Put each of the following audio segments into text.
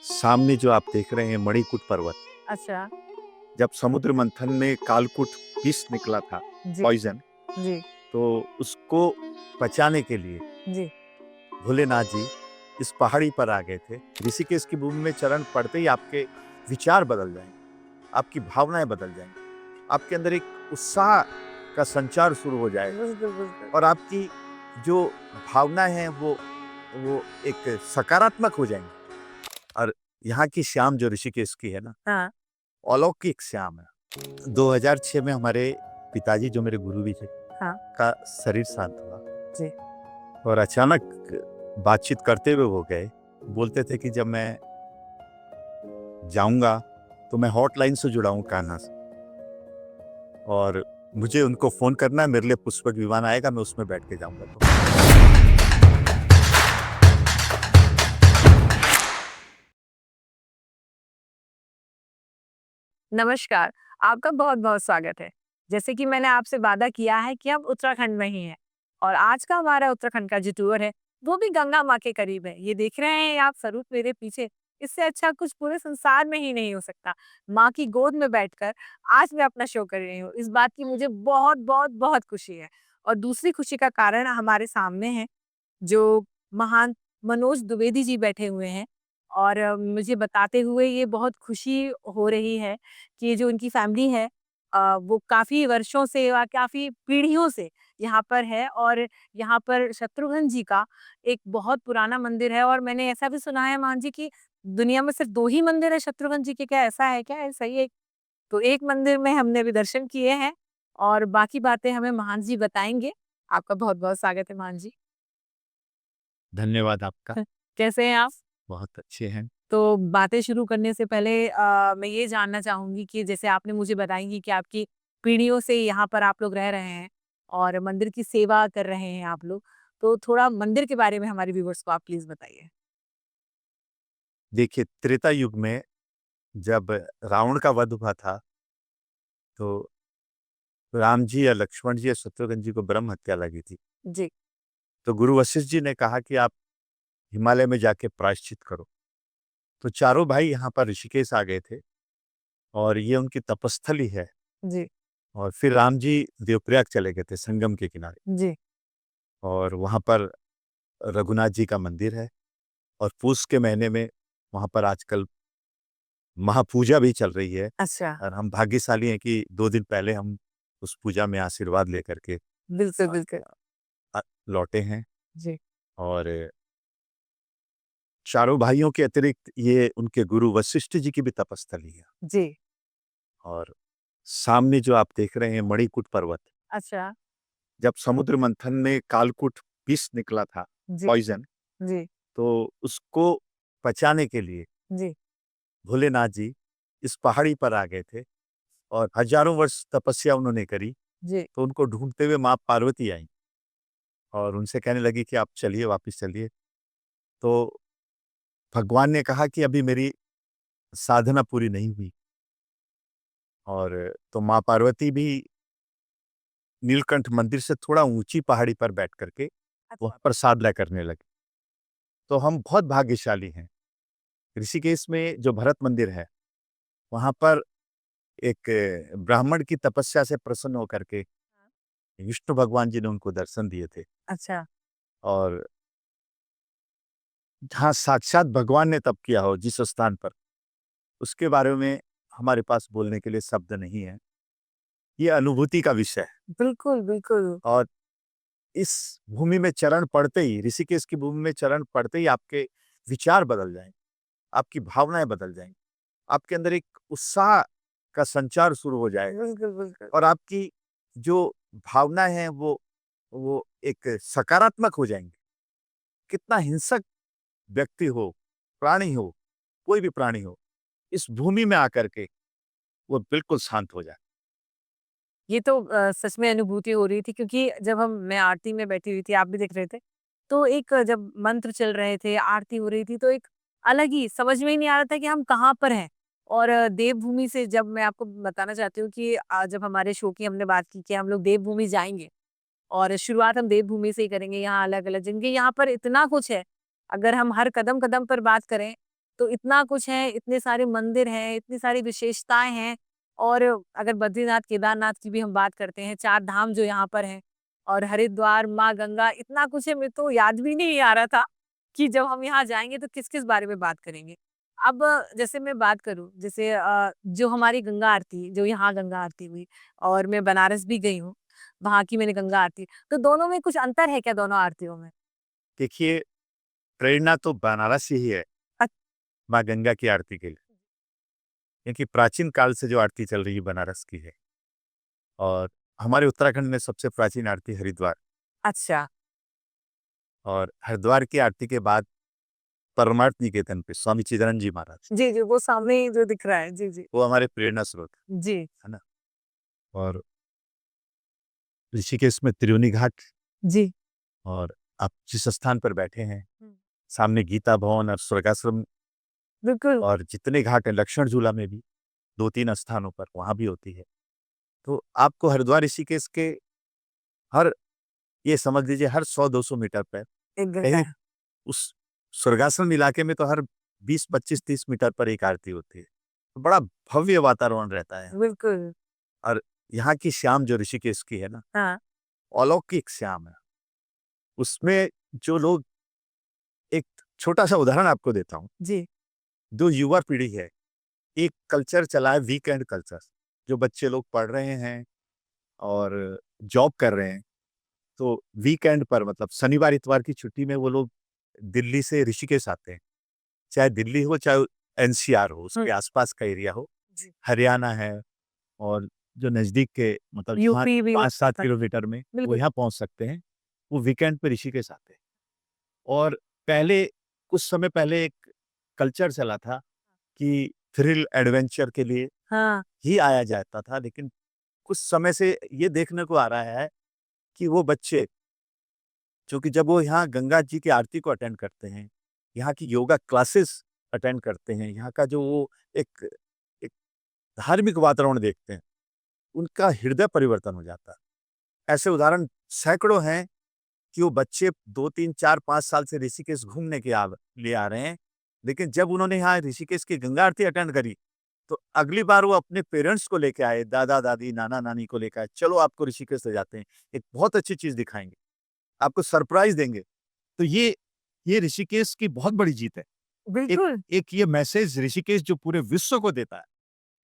सामने जो आप देख रहे हैं मणिकूट पर्वत। अच्छा। जब समुद्र मंथन में कालकूट विष निकला था, जी, पॉइजन, जी, तो उसको बचाने के लिए जी। भोलेनाथ जी इस पहाड़ी पर आ गए थे। ऋषिकेश की भूमि में चरण पड़ते ही आपके विचार बदल जाएंगे, आपकी भावनाएं बदल जाएंगी, आपके अंदर एक उत्साह का संचार शुरू हो जाएगा बिल्कुल, बिल्कुल। और आपकी जो भावनाएं हैं वो एक सकारात्मक हो जाएंगी। और यहाँ की शाम जो ऋषिकेश की है ना, हाँ, अलौकिक श्याम है। 2006 में हमारे पिताजी जो मेरे गुरु भी थे हाँ, का शरीर शांत हुआ जी। और अचानक बातचीत करते हुए वो गए। बोलते थे कि जब मैं जाऊंगा तो मैं हॉटलाइन से जुड़ा हूँ कान्हा से, और मुझे उनको फोन करना है, मेरे लिए पुष्पक विमान आएगा, मैं उसमें बैठ के जाऊंगा। तो नमस्कार, आपका बहुत-बहुत स्वागत है। जैसे कि मैंने आपसे वादा किया है कि हम उत्तराखंड में ही हैं और आज का हमारा उत्तराखंड का जो टूर है, वो भी गंगा माँ के करीब है। ये देख रहे हैं आप स्वरूप मेरे पीछे, इससे अच्छा कुछ पूरे संसार में ही नहीं हो सकता। माँ की गोद में बैठकर आज मैं अपना शो कर रही हूँ। इस बात की मुझे बहुत खुशी है और दूसरी खुशी का कारण हमारे सामने है जो महान मनोज द्विवेदी जी बैठे हुए हैं और मुझे बताते हुए ये बहुत खुशी हो रही है कि ये जो उनकी फैमिली है वो काफ़ी वर्षों से और काफ़ी पीढ़ियों से यहाँ पर है और यहाँ पर शत्रुघ्न जी का एक बहुत पुराना मंदिर है और मैंने ऐसा भी सुना है मान जी कि दुनिया में सिर्फ 2 ही मंदिर है शत्रुघ्न जी के, क्या ऐसा है क्या? सही है? तो एक मंदिर में हमने अभी दर्शन किए हैं और बाकी बातें हमें महान जी बताएँगे। आपका बहुत-बहुत स्वागत है महान जी। धन्यवाद आपका। कैसे हैं आप? बहुत अच्छे हैं। तो बातें शुरू करने से पहले मैं ये जानना चाहूँगी कि जैसे आपने मुझे बताएँगी कि आपकी पीढ़ियों से यहाँ पर आप लोग रह रहे हैं और मंदिर की सेवा कर रहे हैं आप लोग। तो थोड़ा मंदिर के बारे में हमारे व्यूअर्स को आप प्लीज़ बताइए। देखिए, त्रेता युग में जब रावण का वध हुआ था, तो राम जी या लक्ष्मण जी या शत्रुघ्न जी को ब्रह्म हत्या लगी थी। जी, तो गुरु वशिष्ठ जी ने कहा कि आप हिमालय में जाके प्रायश्चित करो। तो चारों भाई यहाँ पर ऋषिकेश आ गए थे और ये उनकी तपस्थली है। जी, और फिर राम जी देवप्रयाग चले गए थे संगम के किनारे, जी। और वहाँ पर रघुनाथ जी का मंदिर है। और पूस के महीने में वहाँ पर आजकल महापूजा भी चल रही है, अच्छा, और हम भाग्यशाली हैं कि 2 दिन पहले हम उस पूजा में आशीर्वाद लेकर के बिल्कुल, अ, बिल्कुल। लौटे हैं। जी, और चारों भाइयों के अतिरिक्त ये उनके गुरु वशिष्ठ जी की भी तपस्थली है। जी। और सामने जो आप देख रहे हैं मणिकूट पर्वत, अच्छा, जब समुद्र मंथन में कालकूट विष निकला था, जी, पॉइजन, जी, तो उसको बचाने के लिए जी, भोलेनाथ जी इस पहाड़ी पर आ गए थे और हजारों वर्ष तपस्या उन्होंने करी। जी। तो उनको ढूंढते हुए माँ पार्वती आई और उनसे कहने लगी कि आप चलिए, वापस चलिए। तो भगवान ने कहा कि अभी मेरी साधना पूरी नहीं हुई। और तो माँ पार्वती भी नीलकंठ मंदिर से थोड़ा ऊंची पहाड़ी पर बैठ करके वहां पर साधना करने लगे। तो हम बहुत भाग्यशाली हैं। ऋषिकेश में जो भरत मंदिर है, वहां पर एक ब्राह्मण की तपस्या से प्रसन्न होकर के विष्णु भगवान जी ने उनको दर्शन दिए थे। अच्छा, और जहाँ साक्षात भगवान ने तप किया हो जिस स्थान पर, उसके बारे में हमारे पास बोलने के लिए शब्द नहीं है। ये अनुभूति का विषय है। बिल्कुल, बिल्कुल। और इस भूमि में चरण पड़ते ही, ऋषिकेश की भूमि में चरण पड़ते ही आपके विचार बदल जाएंगे, आपकी भावनाएं बदल जाएंगी, आपके अंदर एक उत्साह का संचार शुरू हो जाएगा बिल्कुल, बिल्कुल। और आपकी जो भावना है वो एक सकारात्मक हो जाएंगी। कितना हिंसक व्यक्ति हो, प्राणी हो, कोई भी प्राणी हो, इस भूमि में आकर के वो बिल्कुल शांत हो जाए। ये तो सच में अनुभूति हो रही थी क्योंकि जब मैं आरती में बैठी हुई थी, आप भी देख रहे थे, तो एक जब मंत्र चल रहे थे, आरती हो रही थी, तो एक अलग ही समझ में ही नहीं आ रहा था कि हम कहाँ पर हैं। और देवभूमि से जब मैं आपको बताना चाहती हूँ कि जब हमारे शो की हमने बात की कि हम लोग देवभूमि जाएँगे और शुरुआत हम देवभूमि से ही करेंगे, यहाँ अलग-अलग जिनके यहाँ पर इतना कुछ है, अगर हम हर कदम-कदम पर बात करें, तो इतना कुछ है, इतने सारे मंदिर हैं, इतनी सारी विशेषताएं हैं। और अगर बद्रीनाथ केदारनाथ की भी हम बात करते हैं, 4 धाम जो यहाँ पर हैं, और हरिद्वार, माँ गंगा, इतना कुछ है, मेरे तो याद भी नहीं आ रहा था कि जब हम यहाँ जाएंगे तो किस किस बारे में बात करेंगे। अब जैसे मैं बात करूँ, जैसे जो हमारी गंगा आरती, जो यहाँ गंगा आरती हुई, और मैं बनारस भी गई हूँ, वहाँ की मैंने गंगा आरती, तो दोनों में कुछ अंतर है क्या, दोनों आरतियों में? देखिए, प्रेरणा तो बनारस से ही है अ- माँ गंगा की आरती के लिए, क्योंकि प्राचीन काल से जो आरती चल रही है बनारस की है। और हमारे उत्तराखंड में सबसे प्राचीन आरती हरिद्वार, अच्छा। और हरिद्वार की आरती के बाद परमार्थ निकेतन पे स्वामी चिदानंद जी महाराज, जी जी, वो सामने ही जो दिख रहा है, जी जी। वो हमारे प्रेरणा स्रोत जी है ना। और ऋषिकेश में त्रिवेणी घाट, जी। और आप जिस स्थान पर बैठे हैं हम्म, सामने गीता भवन और स्वर्गाश्रम, बिल्कुल। और जितने घाट हैं लक्ष्मण झूला में भी 2-3 स्थानों पर वहां भी होती है। तो आपको हरिद्वार ऋषिकेश के हर, ये समझ लीजिए हर 100-200 मीटर पर एक गंगा कहीं है। उस स्वर्गाश्रम इलाके में तो हर 20-25-30 मीटर पर एक आरती होती है। तो बड़ा भव्य वातावरण रहता है। बिल्कुल। और यहाँ की शाम जो ऋषिकेश की है ना, हाँ। अलौकिक शाम है। उसमें जो लोग, एक छोटा सा उदाहरण आपको देता हूँ, जी। जो युवा पीढ़ी है, एक कल्चर चला है वीकेंड कल्चर। जो बच्चे लोग पढ़ रहे हैं और जॉब कर रहे हैं, तो वीकेंड पर मतलब शनिवार इतवार की छुट्टी में वो लोग दिल्ली से ऋषिकेश आते हैं। चाहे दिल्ली हो, चाहे एनसीआर हो, हम्म, उसके आसपास का एरिया हो, जी। हरियाणा है, और जो नज़दीक के मतलब यहाँ यूपी भी हो 5-7 सकता है। किलोमीटर में वो बिल्कुल। यहाँ पहुँच सकते हैं। वो वीकेंड पे ऋषिकेश आते हैं। और पहले, कुछ समय पहले एक कल्चर चला था कि थ्रिल एडवेंचर के लिए हाँ। ही आया जाता था, लेकिन कुछ समय से ये देखने को आ रहा है कि वो बच्चे, क्योंकि जब वो यहाँ गंगा जी की आरती को अटेंड करते हैं, यहाँ की योगा क्लासेस अटेंड करते हैं, यहाँ का जो वो एक एक धार्मिक वातावरण देखते हैं, उनका हृदय परिवर्तन हो जाता है। ऐसे उदाहरण सैकड़ों हैं कि वो बच्चे 2-3-4-5 साल से ऋषिकेश घूमने के लिए आ रहे हैं, लेकिन जब उन्होंने यहाँ ऋषिकेश की गंगा आरती अटेंड करी, तो अगली बार वो अपने पेरेंट्स को लेके आए, दादा-दादी, नाना-नानी को लेके आए, चलो आपको ऋषिकेश ले जाते हैं, एक बहुत अच्छी चीज़ दिखाएँगे, आपको सरप्राइज़ देंगे। तो ये ऋषिकेश की बहुत बड़ी जीत है। एक बिल्कुल। एक ये मैसेज ऋषिकेश जो पूरे विश्व को देता है।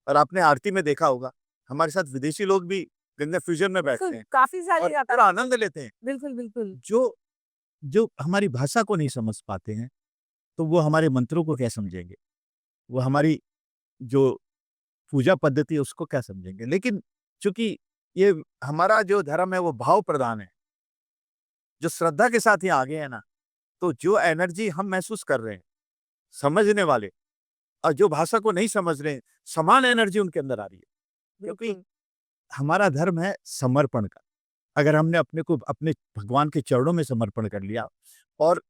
और आपने आरती में देखा होगा, हमारे साथ विदेशी लोग भी गंगा फ्यूजन में बैठते बिल्कुल, हैं काफी और सारी आता पूरा आनंद लेते हैं। बिल्कुल बिल्कुल। जो जो हमारी भाषा को नहीं समझ पाते हैं, तो वो हमारे मंत्रों को क्या समझेंगे? वो हमारी जो पूजा पद्धति है उसको क्या समझेंगे? लेकिन चूँकि ये हमारा जो धर्म है वो भाव प्रधान है, जो श्रद्धा के साथ यहाँ आगे है ना, तो जो एनर्जी हम महसूस कर रहे हैं, समझने वाले, और जो भाषा को नहीं समझ रहे हैं, समान एनर्जी उनके अंदर आ रही है। क्योंकि बिल्कुल। हमारा धर्म है समर्पण का। अगर हमने अपने को अपने भगवान के चरणों में समर्पण कर लिया, और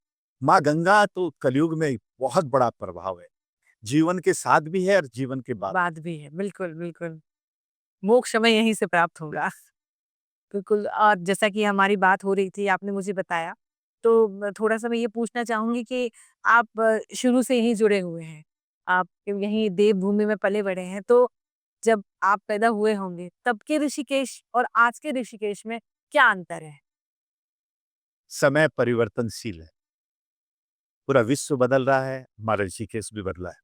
माँ गंगा तो कलयुग में बहुत बड़ा प्रभाव है। जीवन के साथ भी है और जीवन के बाद। बात भी है, बिल्कुल बिल्कुल। मोक्ष हमें यहीं से प्राप्त होगा। बिल्कुल। और जैसा कि हमारी बात हो रही थी, आपने मुझे बताया, तो थोड़ा-सा मैं ये पूछना चाहूँगी कि आप शुरू से यहीं जुड़े हुए हैं। आप यहीं देवभूमि में पले-बड़े हैं, तो जब आप पैदा हुए होंगे, तब के ऋषिकेश और आज के ऋषिकेश में क्या अंतर है? समय परिवर्तनशील है। पूरा विश्व बदल रहा है, हमारा ऋषिकेश भी बदला है।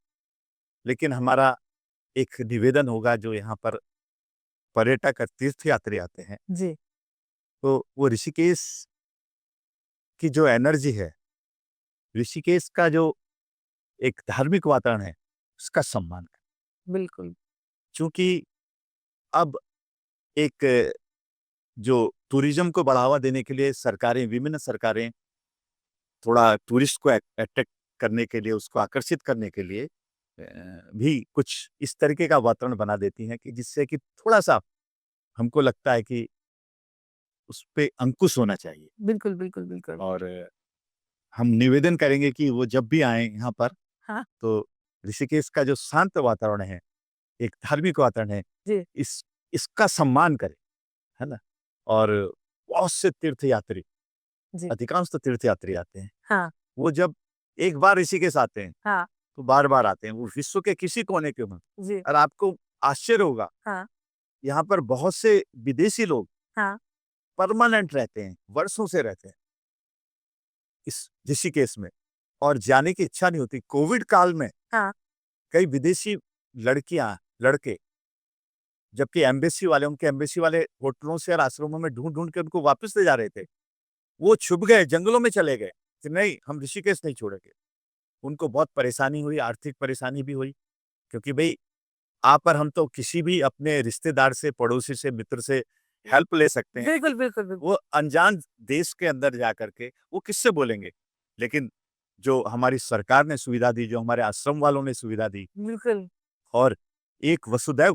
लेकिन हमारा एक निवेदन होगा, जो यहाँ पर पर्यटक और तीर्थयात्री आते हैं, जी। तो वो ऋषिकेश की जो एनर्जी है, ऋषिकेश का जो एक धार्मिक वातावरण है, उसका सम्मान करें। बिल्कुल। चूँकि अब एक जो टूरिज़्म को बढ़ावा देने के लिए सरकारें, विभिन्न सरकारें थोड़ा टूरिस्ट को अट्रैक्ट करने के लिए, उसको आकर्षित करने के लिए भी कुछ इस तरीके का वातावरण बना देती हैं कि जिससे कि थोड़ा-सा हमको लगता है कि उस पे अंकुश होना चाहिए। बिल्कुल, बिल्कुल, बिल्कुल। और हम निवेदन करेंगे कि वो जब भी आएँ यहाँ पर, हाँ। तो ऋषिकेश का जो शांत वातावरण है, एक धार्मिक वातावरण है, जी। इसका सम्मान करें, है ना? और बहुत से तीर्थयात्री, जी। अधिकांश तो तीर्थयात्री आते हैं। हाँ। वो जब एक बार ऋषिकेश आते हैं, हाँ। तो बार-बार आते हैं, वो विश्व के किसी कोने के हों। जी। और आपको आश्चर्य होगा, हाँ, यहाँ पर बहुत से विदेशी लोग हाँ, परमानेंट रहते हैं, वर्षों से रहते हैं इस ऋषिकेश में, और जाने की इच्छा नहीं होती। कोविड काल में हाँ। कई विदेशी लड़कियाँ, लड़के, जबकि उनके एम्बेसी वाले होटलों से और आश्रमों में ढूँढ-ढूँढ के उनको वापस ले जा रहे थे। वो छुप गए, जंगलों में चले गए कि नहीं, हम ऋषिकेश नहीं छोड़ेंगे। उनको बहुत परेशानी हुई, आर्थिक परेशानी भी हुई, क्योंकि भई आप और हम तो किसी भी अपने रिश्तेदार से, पड़ोसी से, मित्र से हेल्प ले सकते हैं। बिल्कुल, बिल्कुल, बिल्कुल। वो अनजान देश के अंदर जा कर के वो किससे बोलेंगे? लेकिन जो हमारी सरकार ने सुविधा दी, जो हमारे आश्रम वालों ने सुविधा दी, बिल्कुल, और एक वसुधैव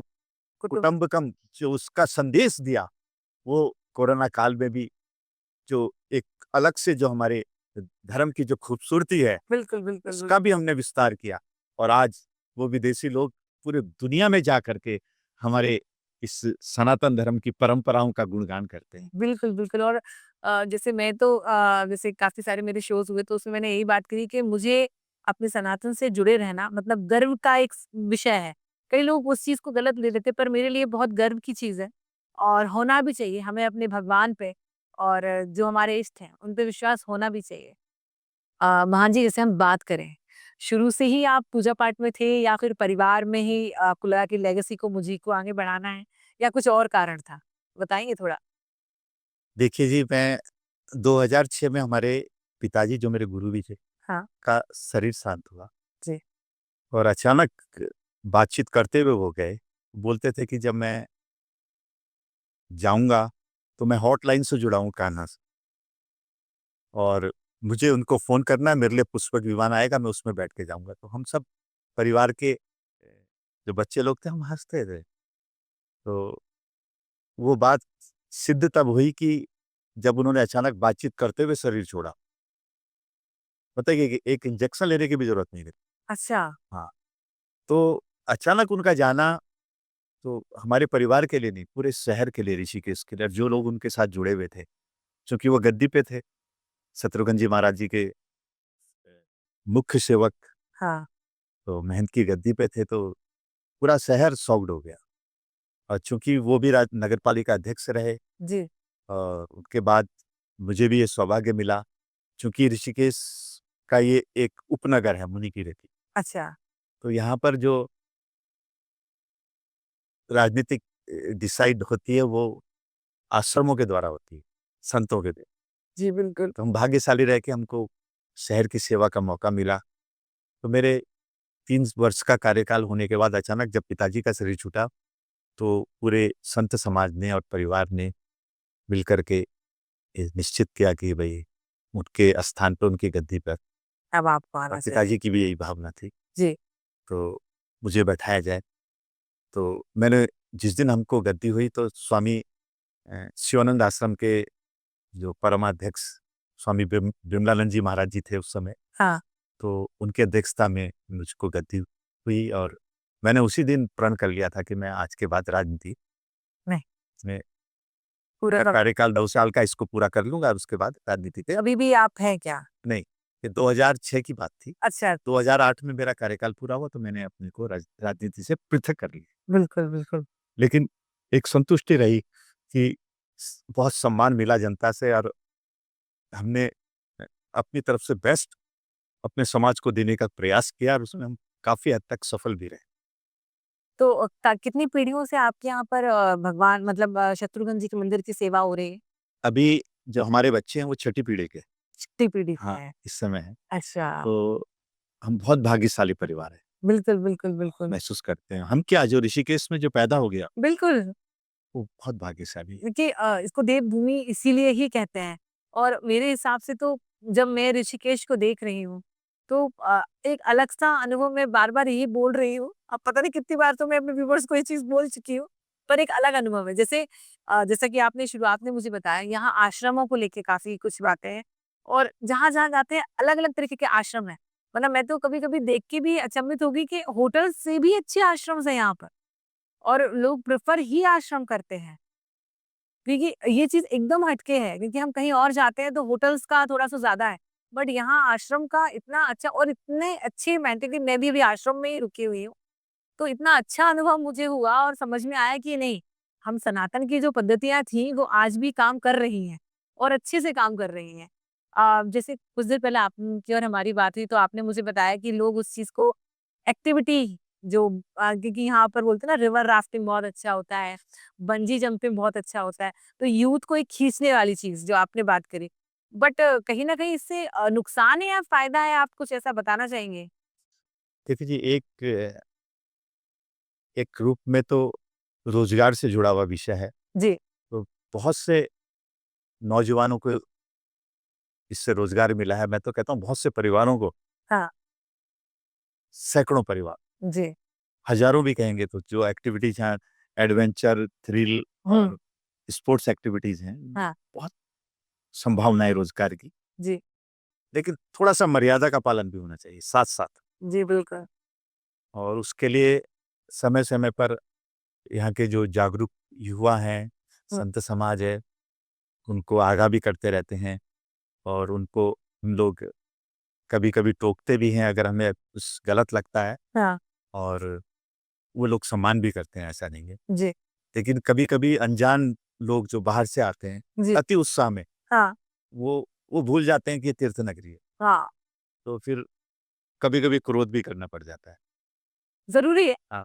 कुटुंब। कुटुंबकम जो उसका संदेश दिया, वो कोरोना काल में भी जो एक अलग से जो हमारे धर्म की जो खूबसूरती है, बिल्कुल, बिल्कुल, उसका बिल्कुल। भी हमने विस्तार किया। और आज वो विदेशी लोग पूरे दुनिया में जा कर के हमारे इस सनातन धर्म की परंपराओं का गुणगान करते हैं। बिल्कुल, बिल्कुल। और जैसे मैं तो जैसे काफ़ी सारे मेरे शोज़ हुए तो उसमें मैंने यही बात करी कि मुझे अपने सनातन से जुड़े रहना मतलब गर्व का एक विषय है। कई लोग उस चीज़ को गलत ले लेते हैं पर मेरे लिए बहुत गर्व की चीज़ है और होना भी चाहिए। हमें अपने भगवान पे और जो हमारे इष्ट हैं उन पे विश्वास होना भी चाहिए। महान जी जैसे हम बात करें, शुरू से ही आप पूजा पाठ में थे या फिर परिवार में ही आपको लगा कि लेगेसी को मुझी को आगे बढ़ाना है या कुछ और कारण था? बताएँगे थोड़ा? देखिए जी, मैं 2006 में हमारे पिताजी, जो मेरे गुरु भी थे, हाँ, का शरीर शांत हुआ, जी। और अचानक बातचीत करते हुए वो गए। बोलते थे कि जब मैं जाऊँगा, तो मैं हॉटलाइन से जुड़ा हूँ कान्हा से, और मुझे उनको फ़ोन करना है, मेरे लिए पुष्पक विमान आएगा, मैं उसमें बैठ के जाऊँगा। तो हम सब परिवार के जो बच्चे लोग थे, हम हँसते थे। तो वो बात सिद्ध तब हुई कि जब उन्होंने अचानक बातचीत करते हुए शरीर छोड़ा। पता है कि एक इंजेक्शन लेने की भी ज़रूरत नहीं थी। अच्छा, हाँ, तो अचानक उनका जाना तो हमारे परिवार के लिए नहीं, पूरे शहर के लिए, ऋषिकेश के लिए, और जो लोग उनके साथ जुड़े हुए थे। चूँकि वो गद्दी पे थे, शत्रुघ्न जी महाराज जी के मुख्य सेवक, हाँ, तो महंत की गद्दी पे थे, तो पूरा शहर शॉक्ड हो गया। और चूँकि वो भी राज नगरपालिका अध्यक्ष रहे, जी, और उनके बाद मुझे भी ये सौभाग्य मिला, चूँकि ऋषिकेश का ये एक उपनगर है, मुनि की रेती। अच्छा, तो यहाँ पर जो राजनीतिक डिसाइड होती है, वो आश्रमों के द्वारा होती है, संतों के द्वारा। जी, बिल्कुल। तो हम भाग्यशाली रहे कि हमको शहर की सेवा का मौका मिला। तो मेरे 3 वर्ष का कार्यकाल होने के बाद अचानक जब पिताजी का शरीर छूटा, तो पूरे संत समाज ने और परिवार ने मिलकर के ये निश्चित किया कि भई उनके स्थान पर, उनकी गद्दी पर, अब आपको और आना चाहिए। पिताजी की भी यही भावना थी, जी, तो मुझे बैठाया जाए। तो मैंने जिस दिन हमको गद्दी हुई, तो स्वामी शिवानंद आश्रम के जो परमाध्यक्ष स्वामी बिमलानंद जी महाराज जी थे उस समय, हाँ, तो उनकी अध्यक्षता में मुझको गद्दी हुई, और मैंने उसी दिन प्रण कर लिया था कि मैं आज के बाद राजनीति नहीं, में पूरा का क कार्यकाल 2 साल का इसको पूरा कर लूँगा, और उसके बाद राजनीति पे अभी भी आप हैं क्या? नहीं, ये 2006 की बात थी। अच्छा, 2008 में मेरा कार्यकाल पूरा हुआ, तो मैंने अपने को राजनीति से पृथक कर लिया। बिल्कुल, बिल्कुल। लेकिन एक संतुष्टि रही कि बहुत सम्मान मिला जनता से, और हमने अपनी तरफ से बेस्ट अपने समाज को देने का प्रयास किया, और उसमें हम काफ़ी हद तक सफल भी रहे। तो कितनी पीढ़ियों से आपके यहाँ पर भगवान मतलब शत्रुघ्न जी के मंदिर की सेवा हो रही है? अभी जो हमारे बच्चे हैं, वो छठी पीढ़ी के, कितनी पीढ़ी से हाँ, है? इस समय है। अच्छा, तो हम बहुत भाग्यशाली परिवार हैं, बिल्कुल, बिल्कुल, बिल्कुल। महसूस करते हैं। हम क्या, जो ऋषिकेश में जो पैदा हो गया, बिल्कुल। वो बहुत भाग्यशाली है। देखिए इसको देवभूमि इसीलिए ही कहते हैं और मेरे हिसाब से तो जब मैं ऋषिकेश को देख रही हूँ तो एक अलग सा अनुभव मैं बार-बार यही बोल रही हूँ। अब पता नहीं कितनी बार तो मैं अपने व्यूअर्स को ये चीज़ बोल चुकी हूँ, पर एक अलग अनुभव है। जैसे जैसा कि आपने शुरुआत में मुझे बताया यहाँ आश्रमों को लेके काफ़ी कुछ बातें हैं और जहाँ-जहाँ जाते हैं अलग-अलग तरीके के आश्रम हैं। मतलब मैं तो कभी-कभी देख के भी अचंभित हो गई कि होटल से भी अच्छे आश्रम्स हैं यहाँ पर और लोग प्रेफ़र ही आश्रम करते हैं। क्योंकि ये चीज़ एकदम हटके है क्योंकि हम कहीं और जाते हैं तो होटल्स का थोड़ा-सा ज़्यादा है। बट यहाँ आश्रम का इतना अच्छा और इतने अच्छे मेंटली, मैं भी अभी आश्रम में ही रुकी हुई हूँ, तो इतना अच्छा अनुभव मुझे हुआ और समझ में आया कि नहीं, हम सनातन की जो पद्धतियाँ थी वो आज भी काम कर रही हैं और अच्छे से काम कर रही हैं। जैसे कुछ देर पहले आपकी और हमारी बात हुई तो आपने मुझे बताया कि लोग उस चीज़ को एक्टिविटी जो क्योंकि यहाँ पर बोलते हैं ना रिवर राफ्टिंग बहुत अच्छा होता है, बंजी जंपिंग बहुत अच्छा होता है, तो यूथ को एक खींचने वाली चीज़ जो आपने बात करी। बट कहीं न कहीं इससे नुकसान है या फ़ायदा है, आप कुछ ऐसा बताना चाहेंगे? देखिए जी, एक रूप में तो रोज़गार से जुड़ा हुआ विषय है। जी, तो बहुत से नौजवानों को इससे रोज़गार मिला है। मैं तो कहता हूँ बहुत से परिवारों को, हाँ, सैकड़ों परिवार, जी। हज़ारों भी कहेंगे तो जो एक्टिविटीज़ हैं, एडवेंचर, थ्रिल हुँ, और स्पोर्ट्स एक्टिविटीज़ हैं, हाँ, बहुत संभावना है रोज़गार की। जी, लेकिन थोड़ा-सा मर्यादा का पालन भी होना चाहिए साथ-साथ, जी, बिल्कुल। और उसके लिए समय-समय पर यहाँ के जो जागरूक युवा हैं, हुँ, संत समाज है, उनको आगाह भी करते रहते हैं, और उनको हम लोग कभी-कभी टोकते भी हैं अगर हमें कुछ गलत लगता है, हाँ, और वो लोग सम्मान भी करते हैं, ऐसा नहीं है। जी, लेकिन कभी-कभी अनजान लोग जो बाहर से आते हैं, जी, अति उत्साह में, हाँ, वो भूल जाते हैं कि ये तीर्थ नगरी है, हाँ, तो फिर कभी-कभी क्रोध भी करना पड़ जाता है। ज़रूरी है हाँ,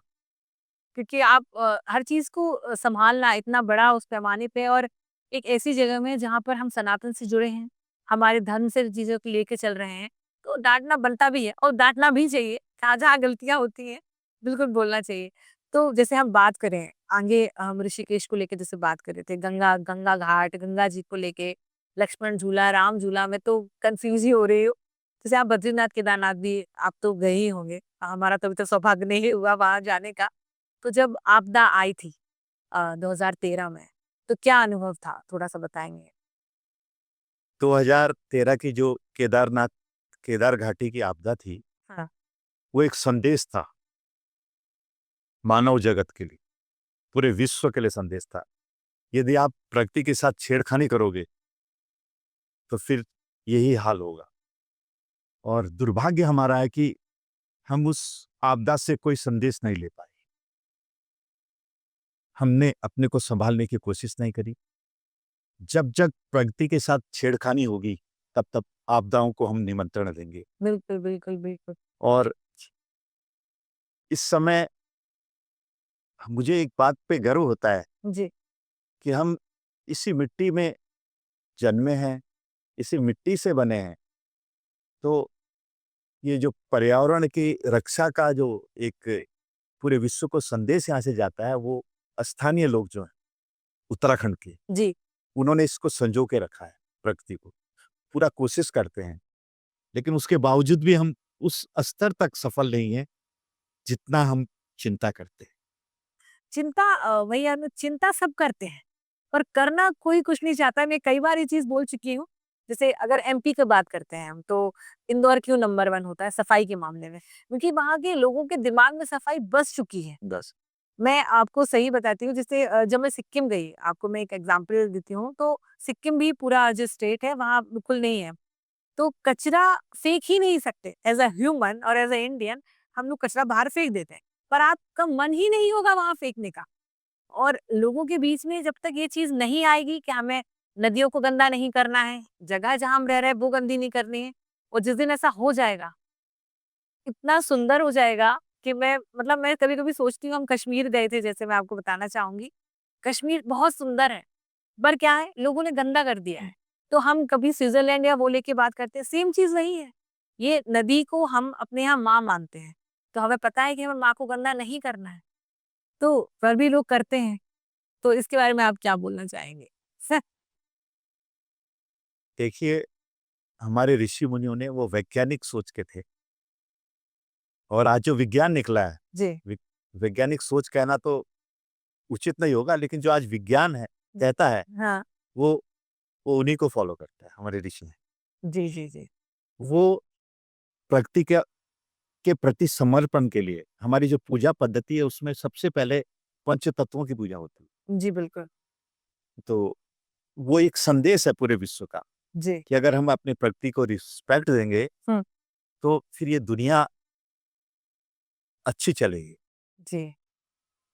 क्योंकि आप हर चीज़ को सँभालना इतना बड़ा उस पैमाने पे और एक ऐसी जगह में जहाँ पर हम सनातन से जुड़े हैं, हमारे धर्म से चीज़ों को लेके चल रहे हैं, तो डाँटना बनता भी है और डाँटना भी चाहिए। जहाँ-जहाँ गलतियाँ होती हैं, बिल्कुल बोलना चाहिए। तो जैसे हम बात करें, आगे हम ऋषिकेश को लेके जैसे बात कर रहे थे, गंगा गंगा घाट, गंगा जी को लेके, लक्ष्मण झूला, राम झूला, मैं तो कन्फ्यूज़ ही हो रही हूँ। जैसे आप बद्रीनाथ, केदारनाथ भी आप तो गए ही होंगे, हमारा तो अभी तक सौभाग्य नहीं हुआ वहाँ जाने का। तो जब आपदा आई थी 2013 में, तो क्या अनुभव था? थोड़ा-सा बताएँगे? 2013 की जो केदार घाटी की आपदा थी, हाँ, वो एक संदेश था मानव जगत के लिए, पूरे विश्व के लिए संदेश था। यदि आप प्रकृति के साथ छेड़खानी करोगे, तो फिर यही हाल होगा। और दुर्भाग्य हमारा है कि हम उस आपदा से कोई संदेश नहीं ले पाए। हमने अपने को सँभालने की कोशिश नहीं करी। जब प्रकृति के साथ छेड़खानी होगी, तब आपदाओं को हम निमंत्रण देंगे। बिल्कुल, बिल्कुल, बिल्कुल। और इस समय मुझे एक बात पे गर्व होता है जी, कि हम इसी मिट्टी में जन्मे हैं, इसी मिट्टी से बने हैं। तो ये जो पर्यावरण की रक्षा का जो एक पूरे विश्व को संदेश यहाँ से जाता है, वो स्थानीय लोग जो हैं, उत्तराखंड के, जी। उन्होंने इसको संजो के रखा है, प्रकृति को। पूरा कोशिश करते हैं, लेकिन उसके बावजूद भी हम उस स्तर तक सफल नहीं हैं, जितना हम चिंता करते हैं। चिंता वही है ना, चिंता सब करते हैं, पर करना कोई कुछ नहीं चाहता। मैं कई बार ये चीज़ बोल चुकी हूँ। जैसे अगर एमपी की बात करते हैं हम, तो इंदौर क्यों नंबर 1 होता है सफाई के मामले में? क्योंकि वहाँ के लोगों के दिमाग में सफाई बस चुकी है। बस। मैं आपको सही बताती हूँ, जैसे जब मैं सिक्किम गई, आपको मैं एक एग्ज़ाम्पल देती हूँ, तो सिक्किम भी पूरा जो स्टेट है, वहाँ बिल्कुल नहीं है। तो कचरा फेंक ही नहीं सकते। एज़ अ ह्यूमन और एज़ अ इंडियन हम लोग कचरा बाहर फेंक देते हैं, पर आपका मन ही नहीं होगा वहाँ फेंकने का। और लोगों के बीच में जब तक ये चीज़ नहीं आएगी कि हमें नदियों को गंदा नहीं करना है, जगह जहाँ हम रह रहे हैं वो गंदी नहीं करनी है, और जिस दिन ऐसा हो जाएगा, इतना सुंदर हो जाएगा कि मैं कभी-कभी सोचती हूँ, हम कश्मीर गए थे, जैसे मैं आपको बताना चाहूँगी। कश्मीर बहुत सुंदर है, पर क्या है, लोगों ने गंदा कर दिया है। तो हम कभी स्विट्ज़रलैंड या वो लेके बात करते हैं, सेम चीज़ वही है। ये नदी को हम अपने यहाँ माँ मानते हैं, तो हमें पता है कि हमें माँ को गंदा नहीं करना है, तो फिर भी लोग करते हैं। तो इसके बारे में आप क्या बोलना चाहेंगे? स देखिए, हमारे ऋषि मुनियों ने वो वैज्ञानिक सोच के थे, और आज जो विज्ञान निकला है, जी। वि वैज्ञानिक सोच कहना तो उचित नहीं होगा, लेकिन जो आज विज्ञान है, कहता है, हाँ। वो वो उन्हीं को फ़ॉलो करता है, हमारे ऋषि हैं। जी, जी, जी। वो प्रकृति के प्रति समर्पण के लिए हमारी जो पूजा पद्धति है, उसमें सबसे पहले पंच तत्वों की पूजा होती है। जी, बिल्कुल। तो वो एक संदेश है पूरे विश्व का। जी। कि अगर हम अपने प्रकृति को रिस्पेक्ट देंगे हुँ। तो फिर ये दुनिया अच्छी चलेगी जी।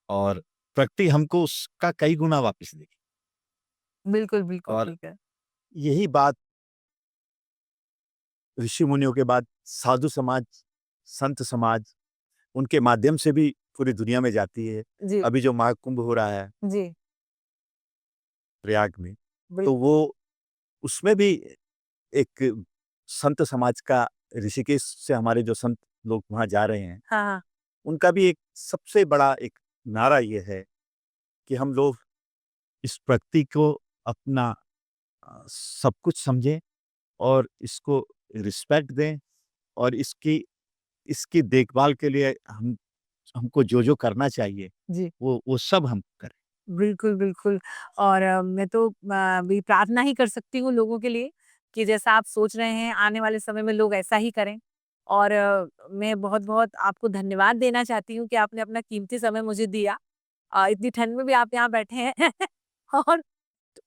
और प्रकृति हमको उसका कई गुना वापस देगी। बिल्कुल, बिल्कुल और ठीक है। यही बात ऋषि मुनियों के बाद साधु समाज, संत समाज, उनके माध्यम से भी पूरी दुनिया में जाती है। जी, अभी जो महाकुंभ हो रहा है जी, प्रयाग में, बिल तो वो उसमें भी एक संत समाज का, ऋषिकेश से हमारे जो संत लोग वहाँ जा रहे हैं, हाँ, हाँ। उनका भी एक सबसे बड़ा एक नारा ये है कि हम लोग इस प्रकृति को अपना सब कुछ समझें और इसको रिस्पेक्ट दें और इसकी इसकी देखभाल के लिए हमको जो करना चाहिए जी। वो सब हम करें। बिल्कुल, बिल्कुल। और मैं तो भी प्रार्थना ही कर सकती हूँ लोगों के लिए कि जैसा आप सोच रहे हैं आने वाले समय में लोग ऐसा ही करें। और मैं बहुत-बहुत आपको धन्यवाद देना चाहती हूँ कि आपने अपना कीमती समय मुझे दिया। इतनी ठंड में भी आप यहाँ बैठे हैं और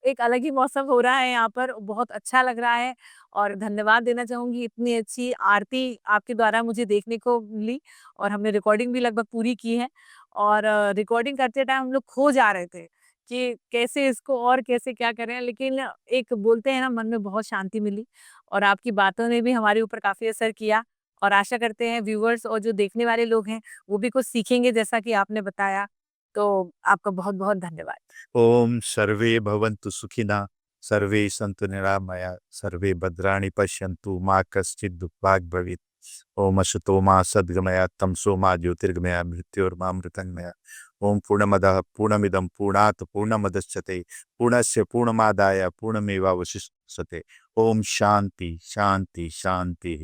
एक अलग ही मौसम हो रहा है यहाँ पर, बहुत अच्छा लग रहा है। और धन्यवाद देना चाहूँगी, इतनी अच्छी आरती आपके द्वारा मुझे देखने को मिली और हमने रिकॉर्डिंग भी लगभग पूरी की है। और रिकॉर्डिंग करते टाइम हम लोग खो जा रहे थे कि कैसे इसको और कैसे क्या करें, लेकिन एक बोलते हैं ना, मन में बहुत शांति मिली और आपकी बातों ने भी हमारे ऊपर काफ़ी असर किया। और आशा करते हैं व्यूअर्स और जो देखने वाले लोग हैं, वो भी कुछ सीखेंगे जैसा कि आपने बताया। तो आपका बहुत-बहुत धन्यवाद। ओम सर्वे भवन्तु सुखिनः, सर्वे सन्तु निरामया, सर्वे भद्राणि पश्यन्तु मा कश्चित् दुःखभाग् भवेत्। ओम असतो मा सद्गमया, तमसो मा ज्योतिर्गमया, मृत्योर्मामृतंगमया। ओम पूर्णमदः पूर्णमिदं पूर्णात् पूर्णमुदच्यते, पूर्णस्य पूर्णमादाय पूर्णमेवावशिष्यते। ओम शांति शांति शांति।